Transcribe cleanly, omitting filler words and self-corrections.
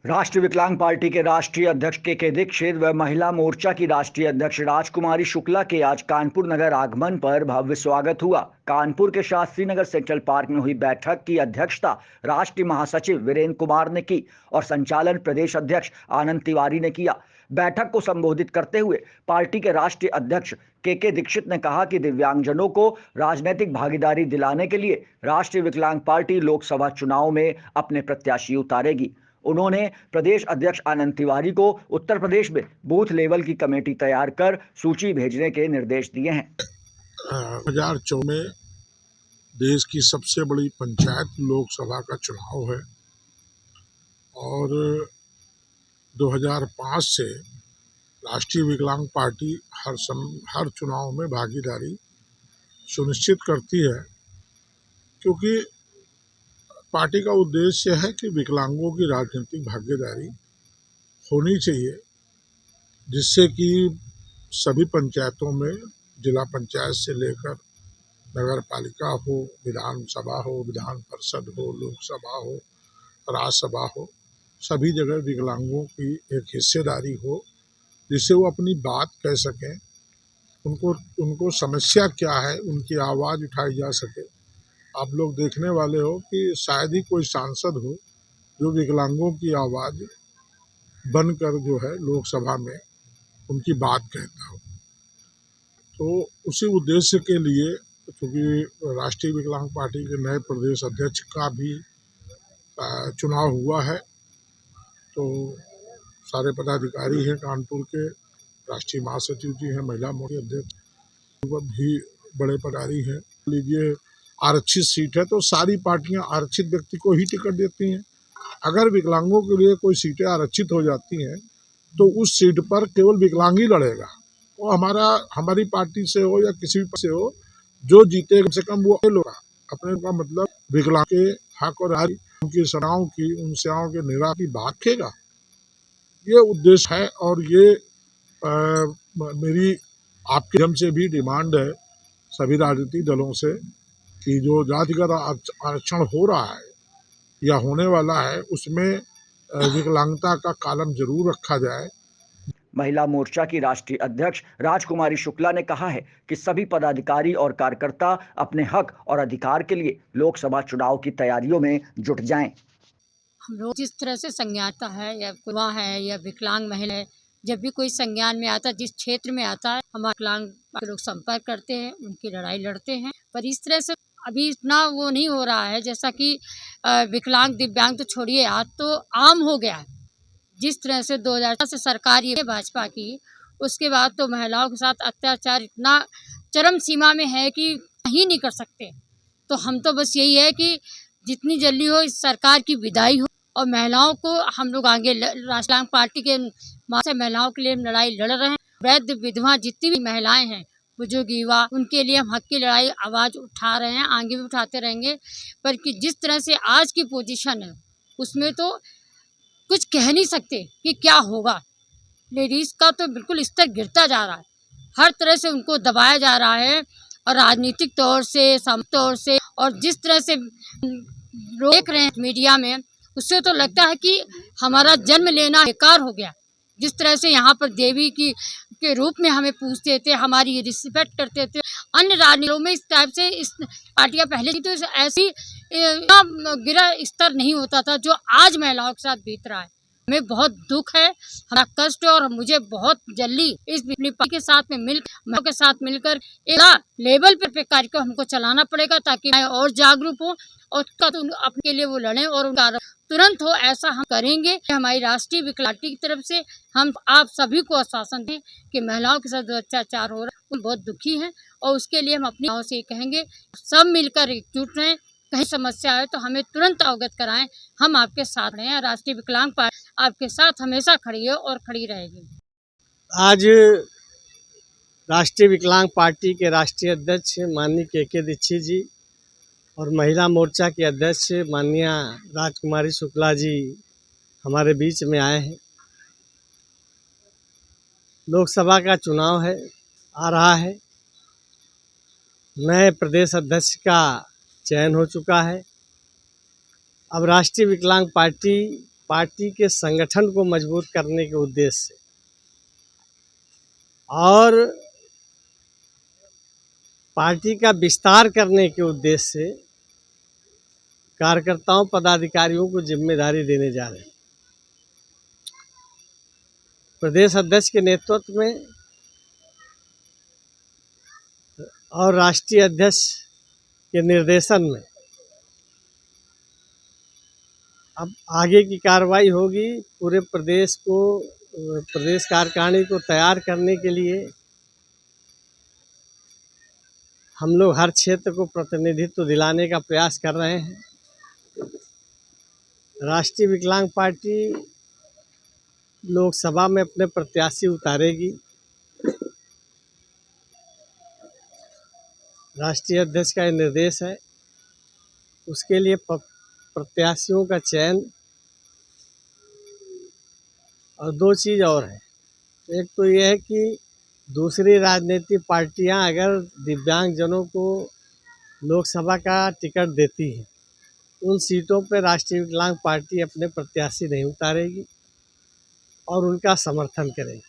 राष्ट्रीय विकलांग पार्टी के राष्ट्रीय अध्यक्ष के दीक्षित व महिला मोर्चा की राष्ट्रीय अध्यक्ष राजकुमारी शुक्ला के आज कानपुर नगर आगमन पर भव्य स्वागत हुआ। कानपुर के शास्त्री नगर सेंट्रल पार्क में हुई बैठक की अध्यक्षता राष्ट्रीय महासचिव वीरेंद्र कुमार ने की और संचालन प्रदेश अध्यक्ष आनंद तिवारी ने किया। बैठक को संबोधित करते हुए पार्टी के राष्ट्रीय अध्यक्ष के दीक्षित ने कहा कि दिव्यांगजनों को राजनीतिक भागीदारी दिलाने के लिए राष्ट्रीय विकलांग पार्टी लोकसभा चुनाव में अपने प्रत्याशी उतारेगी। उन्होंने प्रदेश अध्यक्ष आनंद तिवारी को उत्तर प्रदेश में बूथ लेवल की कमेटी तैयार कर सूची भेजने के निर्देश दिए हैं। 2024 में देश की सबसे बड़ी पंचायत लोकसभा का चुनाव है और 2005 से राष्ट्रीय विकलांग पार्टी हर चुनाव में भागीदारी सुनिश्चित करती है, क्योंकि पार्टी का उद्देश्य है कि विकलांगों की राजनीतिक भागीदारी होनी चाहिए, जिससे कि सभी पंचायतों में जिला पंचायत से लेकर नगर पालिका हो, विधानसभा हो, विधान परिषद हो, लोकसभा हो, राज्यसभा हो, सभी जगह विकलांगों की एक हिस्सेदारी हो, जिससे वो अपनी बात कह सकें, उनको समस्या क्या है, उनकी आवाज़ उठाई जा सके। आप लोग देखने वाले हो कि शायद ही कोई सांसद हो जो विकलांगों की आवाज़ बनकर जो है लोकसभा में उनकी बात कहता हो। तो उसी उद्देश्य के लिए, क्योंकि राष्ट्रीय विकलांग पार्टी के नए प्रदेश अध्यक्ष का भी चुनाव हुआ है, तो सारे पदाधिकारी हैं कानपुर के, राष्ट्रीय महासचिव जी हैं, महिला मोर्चा अध्यक्ष भी बड़े पदाधिकारी हैं। लीजिए आरक्षित सीट है तो सारी पार्टियां आरक्षित व्यक्ति को ही टिकट देती हैं। अगर विकलांगों के लिए कोई सीटें आरक्षित हो जाती हैं तो उस सीट पर केवल विकलांग ही लड़ेगा। वो हमारी पार्टी से हो या किसी भी से हो, जो जीते कम से कम वो लोग अपने का मतलब विकलांग के हक और उनकी समस्याओं की के निराकरण की बात करेगा। ये उद्देश्य है और ये मेरी आपके माध्यम से भी डिमांड है सभी राजनीतिक दलों से कि जो जातिगत आरक्षण हो रहा है या होने वाला है, उसमें विकलांगता का कॉलम जरूर रखा जाए। महिला मोर्चा की राष्ट्रीय अध्यक्ष राजकुमारी शुक्ला ने कहा है कि सभी पदाधिकारी और कार्यकर्ता अपने हक और अधिकार के लिए लोकसभा चुनाव की तैयारियों में जुट जाएं। हम लोग जिस तरह से संज्ञाता है या युवा है या विकलांग महिला है, जब भी कोई संज्ञान में आता है, जिस क्षेत्र में आता है, हमारे विकलांग लोग संपर्क करते हैं, उनकी लड़ाई लड़ते हैं। पर इस तरह से अभी इतना वो नहीं हो रहा है जैसा कि विकलांग दिव्यांग तो छोड़िए, आज तो आम हो गया है। जिस तरह से 2000 से सरकार ये भाजपा की, उसके बाद तो महिलाओं के साथ अत्याचार इतना चरम सीमा में है कि नहीं नहीं कर सकते। तो हम तो बस यही है कि जितनी जल्दी हो इस सरकार की विदाई हो और महिलाओं को हम लोग आगे राष्ट्रीय पार्टी के माध्यम से महिलाओं के लिए लड़ाई लड़ रहे हैं। वृद्ध विधवा जितनी भी महिलाएं हैं, बुजुर्ग युवा, उनके लिए हम हक की लड़ाई आवाज़ उठा रहे हैं, आगे भी उठाते रहेंगे। पर कि जिस तरह से आज की पोजीशन है, उसमें तो कुछ कह नहीं सकते कि क्या होगा। लेडीज़ का तो बिल्कुल स्तर गिरता जा रहा है, हर तरह से उनको दबाया जा रहा है, और राजनीतिक तौर से, सामाजिक तौर से, और जिस तरह से देख रहे हैं मीडिया में, उससे तो लगता है कि हमारा जन्म लेना बेकार हो गया। जिस तरह से यहाँ पर देवी के रूप में हमें पूछते थे, हमारी रिस्पेक्ट करते थे, अन्य राजनीतियों में इस टाइप से इस पार्टियाँ पहले की तो ऐसी गिरा स्तर नहीं होता था जो आज महिलाओं के साथ बीत रहा है। हमें बहुत दुख है, हमारा कष्ट है, और मुझे बहुत जल्दी इस पार्टी के साथ में मिलकर एक लेवल पे कार्यक्रम हमको चलाना पड़ेगा, ताकि और जागरूक हो और तो अपने लिए वो लड़ें और उनका तुरंत हो। ऐसा हम करेंगे। हमारी राष्ट्रीय विकलांग पार्टी की तरफ से हम आप सभी को आश्वासन दें कि महिलाओं के साथ जो अत्याचार हो रहा है, वो बहुत दुखी हैं, और उसके लिए हम अपनी गाँव से कहेंगे सब मिलकर एकजुट रहें। कहीं समस्या है तो हमें तुरंत अवगत कराएं, हम आपके साथ हैं। राष्ट्रीय विकलांग पार्टी आपके साथ हमेशा खड़ी है और खड़ी रहेगी। आज राष्ट्रीय विकलांग पार्टी के राष्ट्रीय अध्यक्ष माननीय के दीक्षित जी और महिला मोर्चा के अध्यक्ष माननीय राजकुमारी शुक्ला जी हमारे बीच में आए हैं। लोकसभा का चुनाव है, आ रहा है, नए प्रदेश अध्यक्ष का चयन हो चुका है। अब राष्ट्रीय विकलांग पार्टी पार्टी के संगठन को मजबूत करने के उद्देश्य से और पार्टी का विस्तार करने के उद्देश्य से कार्यकर्ताओं पदाधिकारियों को जिम्मेदारी देने जा रहे हैं। प्रदेश अध्यक्ष के नेतृत्व में और राष्ट्रीय अध्यक्ष के निर्देशन में अब आगे की कार्रवाई होगी। पूरे प्रदेश कार्यकारिणी को तैयार करने के लिए हम लोग हर क्षेत्र को प्रतिनिधित्व दिलाने का प्रयास कर रहे हैं। राष्ट्रीय विकलांग पार्टी लोकसभा में अपने प्रत्याशी उतारेगी। राष्ट्रीय अध्यक्ष का ये निर्देश है। उसके लिए प्रत्याशियों का चयन और दो चीज़ और है। एक तो ये है कि दूसरी राजनीतिक पार्टियां अगर दिव्यांगजनों को लोकसभा का टिकट देती हैं, उन सीटों पर राष्ट्रीय विकलांग पार्टी अपने प्रत्याशी नहीं उतारेगी और उनका समर्थन करेगी।